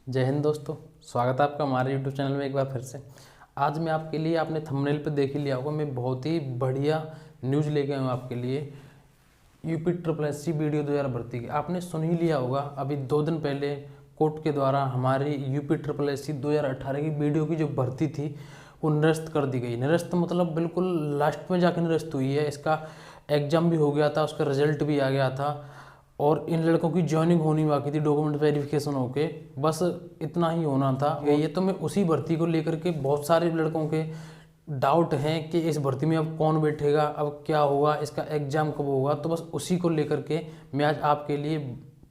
जय हिंद दोस्तों। स्वागत है आपका हमारे यूट्यूब चैनल में एक बार फिर से। आज मैं आपके लिए, आपने थंबनेल पे देख ही लिया होगा, मैं बहुत ही बढ़िया न्यूज़ लेके आया हूँ आपके लिए। यूपी ट्रिपल एससी वीडियो 2000 भर्ती की आपने सुन ही लिया होगा। अभी 2 दिन पहले कोर्ट के द्वारा हमारी यूपी ट्रिपल एससी 2018 की वीडियो की जो भर्ती थी वो निरस्त कर दी गई। निरस्त मतलब बिल्कुल लास्ट में जाकर निरस्त हुई है। इसका एग्ज़ाम भी हो गया था, उसका रिजल्ट भी आ गया था और इन लड़कों की ज्वाइनिंग होनी बाकी थी, डॉक्यूमेंट वेरिफिकेशन होके, बस इतना ही होना था। ये तो मैं उसी भर्ती को लेकर के बहुत सारे लड़कों के डाउट हैं कि इस भर्ती में अब कौन बैठेगा, अब क्या होगा, इसका एग्ज़ाम कब होगा, तो बस उसी को लेकर के मैं आज आपके लिए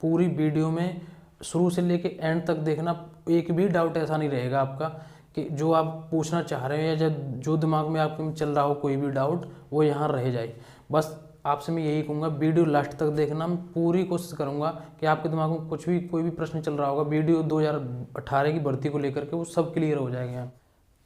पूरी वीडियो में शुरू से लेके एंड तक देखना। एक भी डाउट ऐसा नहीं रहेगा आपका कि जो आप पूछना चाह रहे हैं या जो दिमाग में आपके में चल रहा हो कोई भी डाउट वो यहाँ रह जाए। बस आपसे मैं यही कहूँगा, वीडियो लास्ट तक देखना। मैं पूरी कोशिश करूँगा कि आपके दिमाग में कुछ भी कोई भी प्रश्न चल रहा होगा वीडियो 2018 की भर्ती को लेकर के वो सब क्लियर हो जाएगा।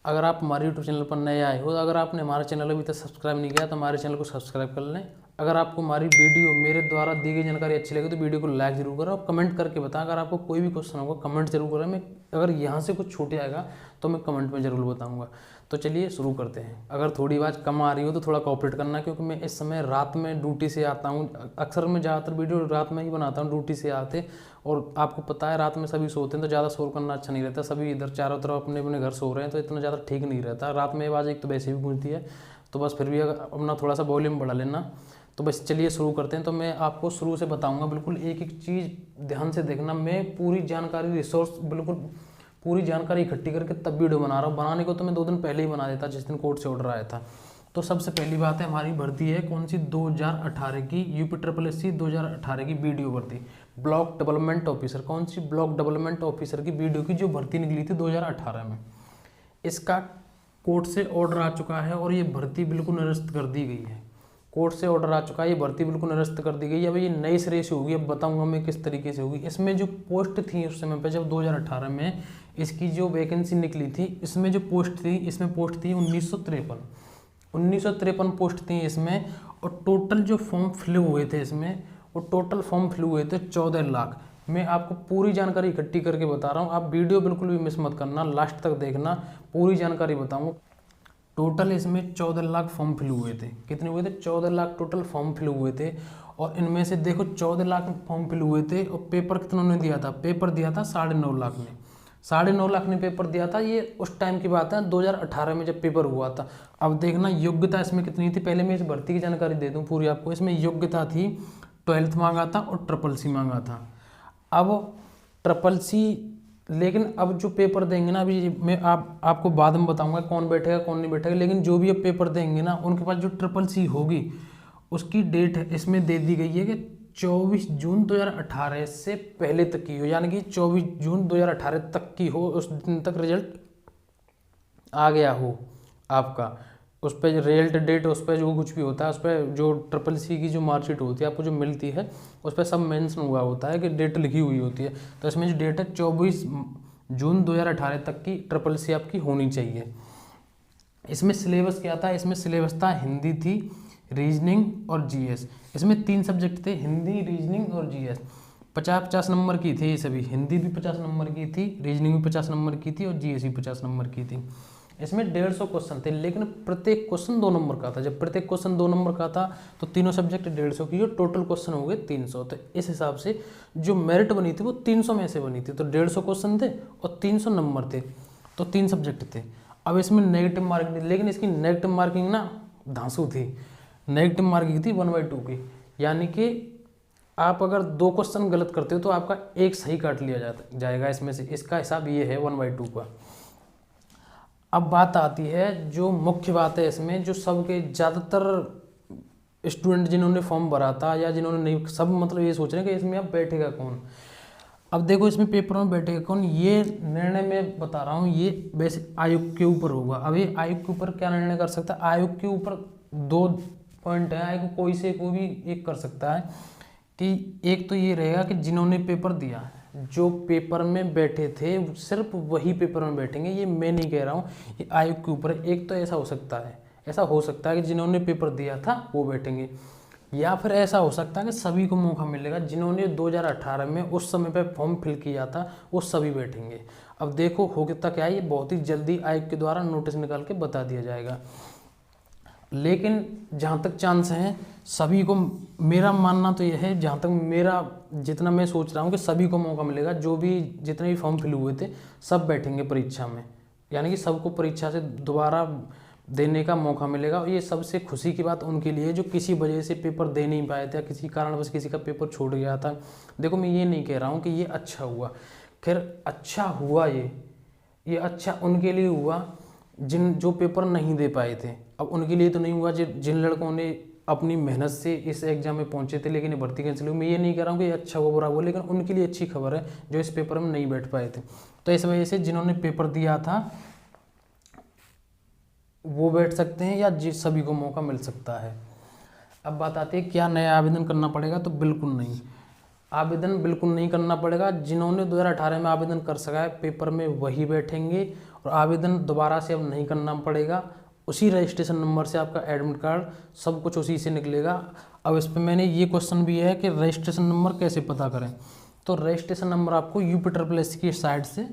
अगर आप हमारे यूट्यूब चैनल पर नए आए हो, अगर आपने हमारा चैनल अभी तक सब्सक्राइब नहीं किया तो हमारे चैनल को सब्सक्राइब कर लें। अगर आपको हमारी वीडियो मेरे द्वारा दी गई जानकारी अच्छी लगे तो वीडियो को लाइक जरूर करें और कमेंट करके बताएं। अगर आपको कोई भी क्वेश्चन होगा कमेंट जरूर करें। मैं अगर यहाँ से कुछ छूट आएगा तो मैं कमेंट में ज़रूर बताऊँगा। तो चलिए शुरू करते हैं। अगर थोड़ी आवाज़ कम आ रही हो तो थोड़ा कोऑपरेट करना, क्योंकि मैं इस समय रात में ड्यूटी से आता हूँ। अक्सर मैं ज़्यादातर वीडियो रात में ही बनाता हूँ ड्यूटी से आते, और आपको पता है रात में सभी सोते हैं तो ज़्यादा शोर करना अच्छा नहीं रहता। सभी इधर चारों तरफ अपने अपने घर सो रहे हैं तो इतना ज़्यादा ठीक नहीं रहता। रात में आवाज़ एक तो वैसे भी गूंजती है, तो बस फिर भी अगर अपना थोड़ा सा वॉल्यूम बढ़ा लेना। तो बस चलिए शुरू करते हैं। तो मैं आपको शुरू से बताऊंगा, बिल्कुल एक एक चीज़ ध्यान से देखना। मैं पूरी जानकारी रिसोर्स बिल्कुल पूरी जानकारी इकट्ठी करके तब वीडियो बना रहा हूँ। बनाने को तो मैं 2 दिन पहले ही बना देता जिस दिन कोर्ट से ऑर्डर आया था। तो सबसे पहली बात है, हमारी भर्ती है कौन सी, 2018 की यूपी ट्रिपल एससी 2018 की वीडियो भर्ती, ब्लॉक डेवलपमेंट ऑफिसर। कौन सी, ब्लॉक डेवलपमेंट ऑफिसर की वीडियो की जो भर्ती निकली थी 2018 में। इसका कोर्ट से ऑर्डर आ चुका है और ये भर्ती बिल्कुल निरस्त कर दी गई है। कोर्ट से ऑर्डर आ चुका है, ये भर्ती बिल्कुल निरस्त कर दी गई है। अब ये नई सिरे से होगी, अब बताऊंगा मैं किस तरीके से होगी। इसमें जो पोस्ट थी उस समय पे, जब 2018 में इसकी जो वैकेंसी निकली थी, इसमें जो पोस्ट थी, इसमें पोस्ट थी 1953 पोस्ट थी इसमें। और टोटल जो फॉर्म फिल हुए थे इसमें, वो टोटल फॉर्म फिल हुए थे 14 लाख। मैं आपको पूरी जानकारी इकट्ठी करके बता रहा हूँ, आप वीडियो बिल्कुल भी मिस मत करना, लास्ट तक देखना, पूरी जानकारी बताऊँगा। टोटल इसमें 14 लाख फॉर्म फिल हुए थे। कितने हुए थे? 14 लाख टोटल फॉर्म फिल हुए थे। और इनमें से देखो 14 लाख फॉर्म फिल हुए थे और पेपर कितनों ने दिया था? पेपर दिया था 9.5 लाख ने। 9.5 लाख ने पेपर दिया था। ये उस टाइम की बात है 2018 में जब पेपर हुआ था। अब देखना योग्यता इसमें कितनी थी। पहले मैं इस भर्ती की जानकारी दे दूँ पूरी आपको। इसमें योग्यता थी 12th मांगा था और ट्रिपल सी मांगा था। अब ट्रिपल सी, लेकिन अब जो पेपर देंगे ना, अभी मैं आपको बाद में बताऊंगा कौन बैठेगा कौन नहीं बैठेगा, लेकिन जो भी अब पेपर देंगे ना उनके पास जो ट्रिपल सी होगी उसकी डेट इसमें दे दी गई है कि 24 जून 2018 से पहले तक की हो, यानी कि 24 जून 2018 तक की हो, उस दिन तक रिजल्ट आ गया हो आपका। उस पर रिजल्ट डेट, उस पर जो कुछ भी होता है, उस पर जो ट्रिपल सी की जो मार्कशीट होती है आपको जो मिलती है उस पर सब मेंशन हुआ होता है कि डेट लिखी हुई होती है। तो इसमें जो डेट है 24 जून 2018 तक की ट्रिपल सी आपकी होनी चाहिए। इसमें सिलेबस क्या था? इसमें सिलेबस था हिंदी थी, रीजनिंग और जीएस। इसमें 3 सब्जेक्ट थे, हिंदी, रीजनिंग और जीएस। 50-50 नंबर की थी ये सभी। हिंदी भी 50 नंबर की थी, रीजनिंग भी 50 नंबर की थी और जीएस भी 50 नंबर की थी। इसमें 150 क्वेश्चन थे, लेकिन प्रत्येक क्वेश्चन 2 नंबर का था। जब प्रत्येक क्वेश्चन 2 नंबर का था तो तीनों सब्जेक्ट 150 की, और टोटल क्वेश्चन हो गए 300। तो इस हिसाब से जो मेरिट बनी थी वो 300 में से बनी थी। तो 150 क्वेश्चन थे और 300 नंबर थे, तो 3 सब्जेक्ट थे। अब इसमें नेगेटिव मार्किंग थी, लेकिन इसकी नेगेटिव मार्किंग ना धांसू थी। नेगेटिव मार्किंग थी 1/2 की, यानी कि आप अगर 2 क्वेश्चन गलत करते हो तो आपका 1 सही काट लिया जाएगा इसमें से। इसका हिसाब ये है 1/2 का। अब बात आती है जो मुख्य बात है इसमें, जो सबके ज़्यादातर स्टूडेंट जिन्होंने फॉर्म भरा था या जिन्होंने नहीं, सब मतलब ये सोच रहे हैं कि इसमें अब बैठेगा कौन। अब देखो इसमें पेपर में बैठेगा कौन, ये निर्णय मैं बता रहा हूँ, ये वैसे आयोग के ऊपर होगा। अब ये आयोग के ऊपर क्या निर्णय कर सकता है? आयोग के ऊपर 2 पॉइंट है, आयोग कोई से कोई भी एक कर सकता है। कि एक तो ये रहेगा कि जिन्होंने पेपर दिया, जो पेपर में बैठे थे सिर्फ वही पेपर में बैठेंगे। ये मैं नहीं कह रहा हूँ, ये आयोग के ऊपर है। एक तो ऐसा हो सकता है कि जिन्होंने पेपर दिया था वो बैठेंगे, या फिर ऐसा हो सकता है कि सभी को मौका मिलेगा, जिन्होंने 2018 में उस समय पे फॉर्म फिल किया था वो सभी बैठेंगे। अब देखो होता क्या है, ये बहुत ही जल्दी आयोग के द्वारा नोटिस निकाल के बता दिया जाएगा, लेकिन जहाँ तक चांस हैं सभी को, मेरा मानना तो यह है, जहाँ तक मेरा जितना मैं सोच रहा हूँ कि सभी को मौका मिलेगा, जो भी जितने भी फॉर्म फिल हुए थे सब बैठेंगे परीक्षा में, यानी कि सबको परीक्षा से दोबारा देने का मौका मिलेगा। और ये सबसे खुशी की बात उनके लिए जो किसी वजह से पेपर दे नहीं पाए थे, किसी कारणवश किसी का पेपर छूट गया था। देखो मैं ये नहीं कह रहा हूँ कि ये अच्छा हुआ, खैर अच्छा हुआ, ये अच्छा उनके लिए हुआ जो पेपर नहीं दे पाए थे। अब उनके लिए तो नहीं हुआ जिन लड़कों ने अपनी मेहनत से इस एग्जाम में पहुंचे थे लेकिन भर्ती कैंसिल हुई। मैं ये नहीं कह रहा हूँ कि अच्छा हुआ बुरा हुआ, लेकिन उनके लिए अच्छी खबर है जो इस पेपर में नहीं बैठ पाए थे। तो इस वजह से जिन्होंने पेपर दिया था वो बैठ सकते हैं, या सभी को मौका मिल सकता है। अब बात आती है क्या नया आवेदन करना पड़ेगा, तो बिल्कुल नहीं, आवेदन बिल्कुल नहीं करना पड़ेगा। जिन्होंने 2018 में आवेदन कर सका है पेपर में वही बैठेंगे, और आवेदन दोबारा से अब नहीं करना पड़ेगा। उसी रजिस्ट्रेशन नंबर से आपका एडमिट कार्ड सब कुछ उसी से निकलेगा। अब इस पर मैंने ये क्वेश्चन भी है कि रजिस्ट्रेशन नंबर कैसे पता करें, तो रजिस्ट्रेशन नंबर आपको UP की साइट से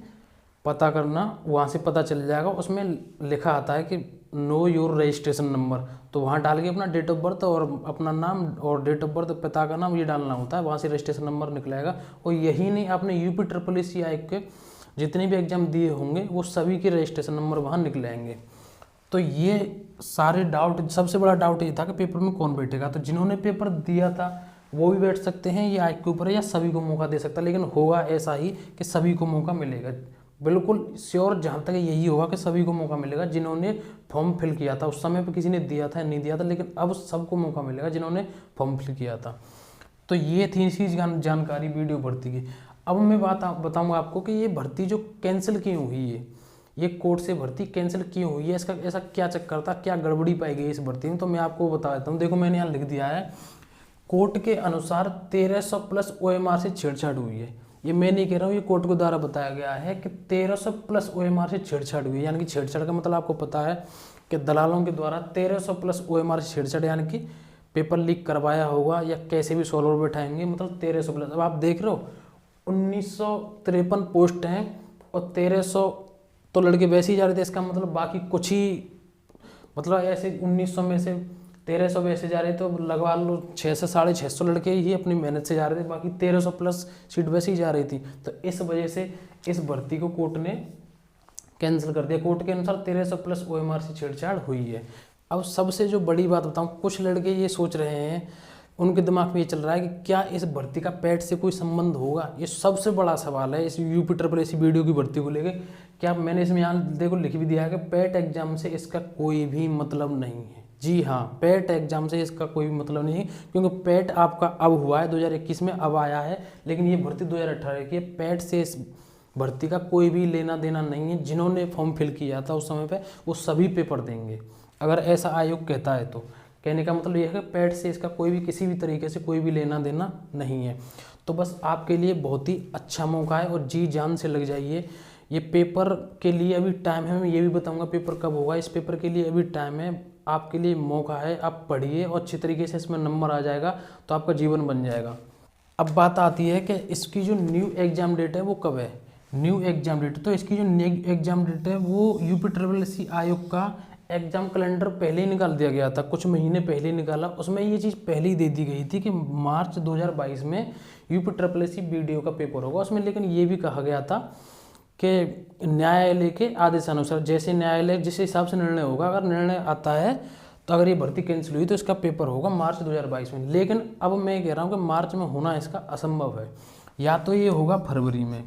पता करना, वहाँ से पता चल जाएगा। उसमें लिखा आता है कि नो योर रजिस्ट्रेशन नंबर, तो वहाँ डाल के अपना डेट ऑफ बर्थ और अपना नाम और डेट ऑफ बर्थ, पिता का नाम ये डालना होता है, वहाँ से रजिस्ट्रेशन नंबर निकलेगा। और यही नहीं, आपने UP आयोग के जितने भी एग्जाम दिए होंगे वो सभी के रजिस्ट्रेशन नंबर वहाँ निकलेंगे। तो ये सारे डाउट, सबसे बड़ा डाउट ये था कि पेपर में कौन बैठेगा, तो जिन्होंने पेपर दिया था वो भी बैठ सकते हैं, ये आयोग के ऊपर है, या सभी को मौका दे सकता है। लेकिन होगा ऐसा ही कि सभी को मौका मिलेगा, बिल्कुल श्योर जहाँ तक यही होगा कि सभी को मौका मिलेगा जिन्होंने फॉर्म फिल किया था। उस समय पर किसी ने दिया था नहीं दिया था, लेकिन अब सबको मौका मिलेगा जिन्होंने फॉर्म फिल किया था। तो ये थी इसी जानकारी वीडियो भर्ती की। अब मैं बताऊंगा आपको कि ये भर्ती जो कैंसिल क्यों हुई है, ये कोर्ट से भर्ती कैंसिल क्यों हुई है, इसका ऐसा क्या चक्कर था, क्या गड़बड़ी पाई गई इस भर्ती में, तो मैं आपको बता देता हूँ। देखो मैंने यहाँ लिख दिया है, कोर्ट के अनुसार 1300 प्लस OMR से छेड़छाड़ हुई है। ये मैं नहीं कह रहा हूँ, ये कोर्ट के द्वारा बताया गया है कि 1300 प्लस OMR से छेड़छाड़ हुई है। यानी कि छेड़छाड़ का मतलब आपको पता है कि दलालों के द्वारा 1300 प्लस OMR से छेड़छाड़, यानी कि पेपर लीक करवाया होगा या कैसे भी सॉल्वर बैठाएंगे, मतलब 1300 प्लस। अब आप देख रहे हो 1953 पोस्ट हैं और 1300 तो लड़के वैसे ही जा रहे थे, इसका मतलब बाकी कुछ ही, मतलब ऐसे 1900 में से 1300 वैसे जा रहे थे, तो लगवा लो 600 से 650 लड़के ही अपनी मेहनत से जा रहे थे, बाकी 1300 प्लस सीट वैसे ही जा रही थी। तो इस वजह से इस भर्ती को कोर्ट ने कैंसिल कर दिया। कोर्ट के अनुसार 1300 प्लस OMR से छेड़छाड़ हुई है। अब सबसे जो बड़ी बात बताऊं, कुछ लड़के ये सोच रहे हैं, उनके दिमाग में ये चल रहा है कि क्या इस भर्ती का पैट से कोई संबंध होगा। ये सबसे बड़ा सवाल है इस UP वीडियो की भर्ती को लेके। क्या मैंने इसमें यहाँ देखो लिख भी दिया है कि पैट एग्जाम से इसका कोई भी मतलब नहीं है। जी हाँ, पैट एग्जाम से इसका कोई भी मतलब नहीं है, क्योंकि पैट आपका अब हुआ है 2021 में, अब आया है, लेकिन ये भर्ती 2018 की है। पैट से इस भर्ती का कोई भी लेना देना नहीं है। जिन्होंने फॉर्म फिल किया था उस समय पे वो सभी पेपर देंगे, अगर ऐसा आयोग कहता है तो। कहने का मतलब यह है कि पैट से इसका कोई भी किसी भी तरीके से कोई भी लेना देना नहीं है। तो बस आपके लिए बहुत ही अच्छा मौका है और जी जान से लग जाइए। ये पेपर के लिए अभी टाइम है, मैं ये भी बताऊंगा पेपर कब होगा। इस पेपर के लिए अभी टाइम है, आपके लिए मौका है, आप पढ़िए और अच्छी तरीके से इसमें नंबर आ जाएगा तो आपका जीवन बन जाएगा। अब बात आती है कि इसकी जो न्यू एग्जाम डेट है वो कब है। न्यू एग्जाम डेट, तो इसकी जो न्यू एग्जाम डेट है वो UP आयोग का एग्जाम कैलेंडर पहले ही निकाल दिया गया था, कुछ महीने पहले ही निकाला। उसमें ये चीज़ पहले ही दे दी गई थी कि मार्च 2022 में UP वीडियो का पेपर होगा उसमें। लेकिन ये भी कहा गया था कि न्यायालय के आदेशानुसार, जैसे न्यायालय जिस हिसाब से निर्णय होगा, अगर निर्णय आता है तो अगर ये भर्ती कैंसिल हुई तो इसका पेपर होगा मार्च 2022 में। लेकिन अब मैं कह रहा हूँ कि मार्च में होना इसका असंभव है, या तो ये होगा फरवरी में,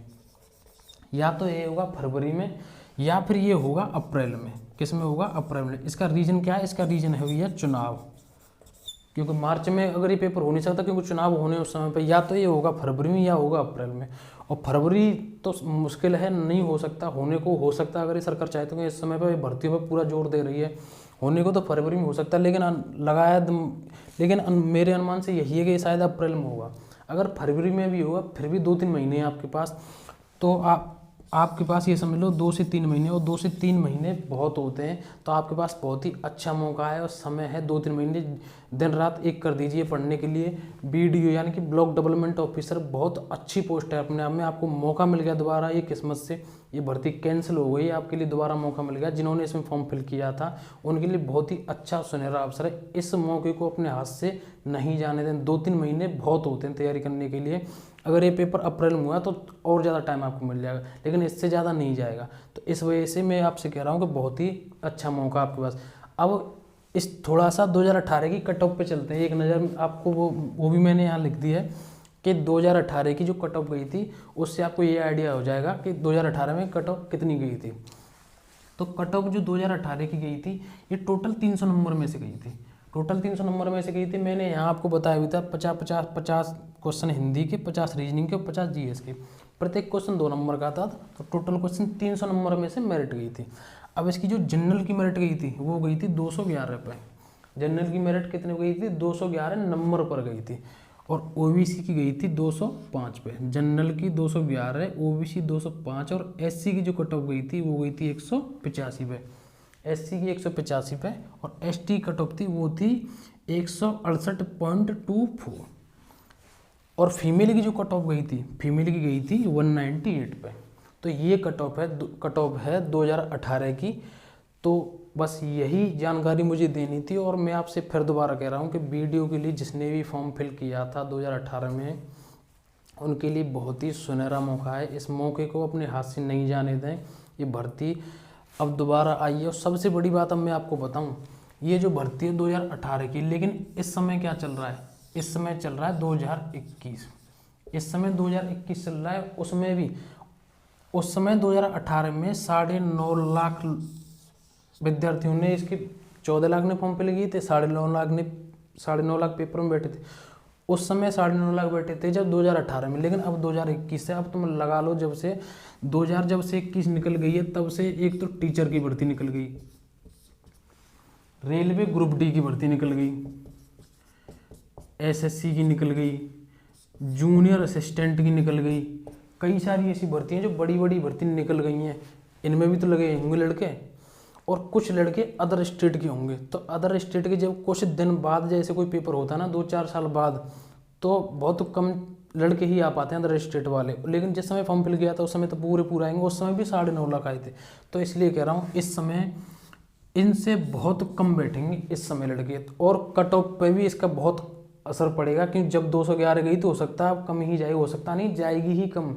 या तो ये होगा फरवरी में, या फिर ये होगा अप्रैल में। किस में होगा? अप्रैल में। इसका रीज़न क्या है? इसका रीज़न है भैया चुनाव, क्योंकि मार्च में अगर ये पेपर हो नहीं सकता क्योंकि चुनाव होने उस समय पे। या तो ये होगा फरवरी में या होगा अप्रैल में, और फरवरी तो मुश्किल है, नहीं हो सकता। होने को हो सकता अगर ये सरकार चाहे तो। इस समय पर भर्तियों पर पूरा जोर दे रही है, होने को तो फरवरी में हो सकता है, लेकिन मेरे अनुमान से यही है कि शायद अप्रैल में होगा। अगर फरवरी में भी होगा फिर भी 2-3 महीने हैं आपके पास, तो आपके पास ये समझ लो 2 से 3 महीने, और 2 से 3 महीने बहुत होते हैं, तो आपके पास बहुत ही अच्छा मौका है और समय है। 2-3 महीने दिन रात एक कर दीजिए पढ़ने के लिए। BDO यानी कि ब्लॉक डेवलपमेंट ऑफिसर बहुत अच्छी पोस्ट है अपने आप में, आपको मौका मिल गया दोबारा। ये किस्मत से ये भर्ती कैंसिल हो गई, आपके लिए दोबारा मौका मिल गया। जिन्होंने इसमें फॉर्म फिल किया था उनके लिए बहुत ही अच्छा सुनहरा अवसर है। इस मौके को अपने हाथ से नहीं जाने दें। 2-3 महीने बहुत होते हैं तैयारी करने के लिए। अगर ये पेपर अप्रैल में हुआ तो और ज़्यादा टाइम आपको मिल जाएगा, लेकिन इससे ज़्यादा नहीं जाएगा। तो इस वजह से मैं आपसे कह रहा हूँ कि बहुत ही अच्छा मौका आपके पास। अब इस थोड़ा सा 2018 की कट ऑफ पे चलते हैं, एक नज़र आपको वो भी मैंने यहाँ लिख दी है कि 2018 की जो कट ऑफ गई थी उससे आपको ये आइडिया हो जाएगा कि 2018 में कट ऑफ कितनी गई थी। तो कट ऑफ जो 2018 की गई थी ये टोटल 300 नंबर में से गई थी। टोटल 300 नंबर में से गई थी। मैंने यहाँ आपको बताया भी था 50 क्वेश्चन हिंदी के, 50 रीजनिंग के और 50 GS के। प्रत्येक क्वेश्चन 2 नंबर का था, तो टोटल क्वेश्चन 300 नंबर में से मेरिट गई थी। अब इसकी जो जनरल की मेरिट गई थी वो गई थी 211 पे। जनरल की मेरिट कितने गई थी? 211 नंबर पर गई थी। और OBC की गई थी 205 पे। जनरल की 211, OBC 205 और SC की जो कट ऑफ गई थी वो गई थी 185 पे। SC की 185 पे और ST कट ऑफ थी वो थी 168.24। और फीमेल की जो कट ऑफ गई थी, फीमेल की गई थी 198 पे। तो ये कट ऑफ है 2018 की। तो बस यही जानकारी मुझे देनी थी, और मैं आपसे फिर दोबारा कह रहा हूँ कि BDO के लिए जिसने भी फॉर्म फिल किया था 2018 में उनके लिए बहुत ही सुनहरा मौका है। इस मौके को अपने हाथ से नहीं जाने दें। ये भर्ती अब दोबारा आई है। और सबसे बड़ी बात अब मैं आपको बताऊँ, ये जो भर्ती है 2018 की, लेकिन इस समय क्या चल रहा है? इस समय चल रहा है 2021। इस समय 2021 चल रहा है। उसमें भी उस समय 2018 में 9.5 लाख विद्यार्थियों ने इसके 14 लाख ने फॉर्म फिल किए थे, 9.5 लाख पेपर में बैठे थे। उस समय 9.5 लाख बैठे थे जब 2018 में। लेकिन अब 2021 से, अब तुम लगा लो जब से 21 निकल गई है तब से एक तो टीचर की भर्ती निकल गई, रेलवे ग्रुप D की भर्ती निकल गई, SSC की निकल गई, जूनियर असिस्टेंट की निकल गई। कई सारी ऐसी भर्ती हैं जो बड़ी बड़ी भर्ती निकल गई हैं। इनमें भी तो लगे होंगे लड़के, और कुछ लड़के अदर स्टेट के होंगे। तो अदर स्टेट के जब कुछ दिन बाद जैसे कोई पेपर होता है ना 2-4 साल बाद, तो बहुत कम लड़के ही आ पाते हैं अदर स्टेट वाले। लेकिन जिस समय फॉर्म फिल किया था उस समय तो पूरे आएंगे। उस समय भी 9.5 लाख आए थे। तो इसलिए कह रहा हूँ इस समय इनसे बहुत कम बैठेंगे इस समय लड़के। और कट ऑफ पे भी इसका बहुत असर पड़ेगा, क्योंकि जब 211 गई तो हो सकता है अब कम ही जाए, हो सकता नहीं जाएगी ही कम,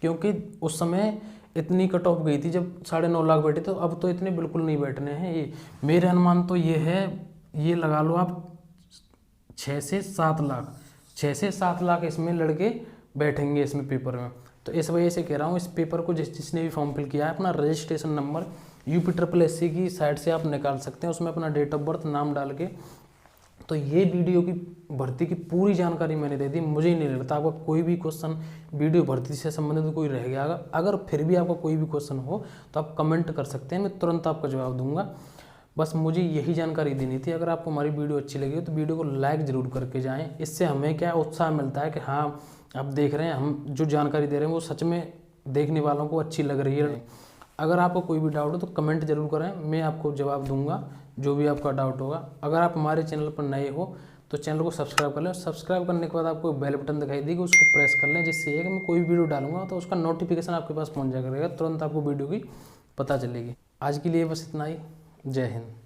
क्योंकि उस समय इतनी कट ऑफ गई थी जब 9.5 लाख बैठे। तो अब तो इतने बिल्कुल नहीं बैठने हैं। ये मेरे अनुमान तो ये है, ये लगा लो आप 6 से 7 लाख इसमें लड़के बैठेंगे इसमें पेपर में। तो इस वजह से कह रहा हूँ इस पेपर को जिसने भी फॉर्म फिल किया है अपना रजिस्ट्रेशन नंबर UPSSC की साइट से आप निकाल सकते हैं, उसमें अपना डेट ऑफ बर्थ नाम डाल के। तो ये BDO की भर्ती की पूरी जानकारी मैंने दे दी। मुझे ही नहीं लगता आपका कोई भी क्वेश्चन BDO भर्ती से संबंधित कोई रह गया। अगर फिर भी आपका कोई भी क्वेश्चन हो तो आप कमेंट कर सकते हैं, मैं तुरंत आपका जवाब दूंगा। बस मुझे यही जानकारी देनी थी। अगर आपको हमारी वीडियो अच्छी लगी तो वीडियो को लाइक ज़रूर करके जाएँ। इससे हमें क्या उत्साह मिलता है कि हाँ आप देख रहे हैं, हम जो जानकारी दे रहे हैं वो सच में देखने वालों को अच्छी लग रही है। अगर आपको कोई भी डाउट हो तो कमेंट जरूर करें, मैं आपको जवाब दूंगा जो भी आपका डाउट होगा। अगर आप हमारे चैनल पर नए हो तो चैनल को सब्सक्राइब कर लें। सब्सक्राइब करने के बाद आपको बेल बटन दिखाई देगी, उसको प्रेस कर लें, जिससे कि मैं कोई वीडियो डालूंगा तो उसका नोटिफिकेशन आपके पास पहुंच जाएगा, तुरंत आपको वीडियो की पता चलेगी। आज के लिए बस इतना ही। जय हिंद।